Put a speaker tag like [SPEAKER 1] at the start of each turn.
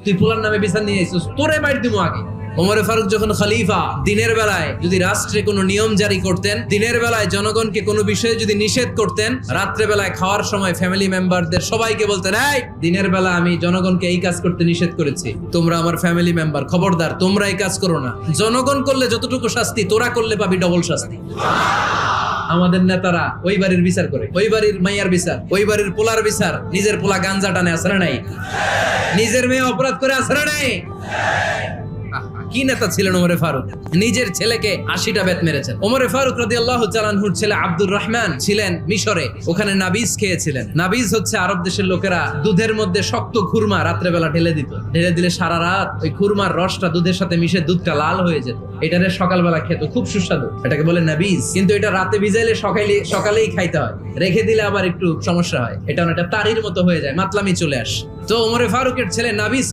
[SPEAKER 1] তুই পোলার নামে বিচার নিয়ে এসেছিস, তোরে মাইর দিব আগে। ওমরে ফারুক যখন খলিফা, দিনের বেলায় যদি রাষ্ট্রে কোনো নিয়ম জারি করতেন, দিনের বেলায় জনগণকে কোনো বিষয়ে যদি নিষেধ করতেন, রাত্রে বেলায় খাওয়ার সময় ফ্যামিলি মেম্বারদের সবাইকে বলতেন, এই দিনের বেলা আমি জনগণকে এই কাজ করতে নিষেধ করেছি, তোমরা আমার ফ্যামিলি মেম্বার, খবরদার তোমরা এই কাজ করো না। জনগণ করলে যতটুকু শাস্তি, তোরা করলে পাবি ডবল শাস্তি। আমাদের নেতারা ওই বাড়ির বিচার করে, ওই বাড়ির মাইয়ার বিচার, ওই বাড়ির পোলার বিচার, নিজের পোলা গাঞ্জা টানে আসরে নাই, নিজের মেয়ে অপরাধ করে আসরে নাই। কি নেতা ছিলেন ওমরে ফারুক, নিজের ছেলেকে 80টা বেত মেরেছেন। ওমরে ফারুক রাদিয়াল্লাহু তাআলা আনহুর ছেলে আব্দুর রহমান ছিলেন মিশরে, ওখানে নাবিজ খেয়েছিলেন। নাবিজ হচ্ছে আরব দেশের লোকেরা দুধের মধ্যে শক্ত খুরমা রাত্রেবেলা ঢেলে দিত, ঢেলে দিলে সারা রাত ওই খুরমার রসটা দুধের সাথে মিশে দুধটা লাল হয়ে যেত, এটারে সকালবেলা খেত, খুব সুস্বাদু, এটাকে বলে নাবিজ। কিন্তু এটা রাতে ভিজাইলে সকালেই খাইতে হয়, রেখে দিলে আবার একটু সমস্যা হয়, এটা অনেকটা তারির মতো হয়ে যায়, মাতলামি চলে আসে। তো ওমরে ফারুকের ছেলে নাবিজ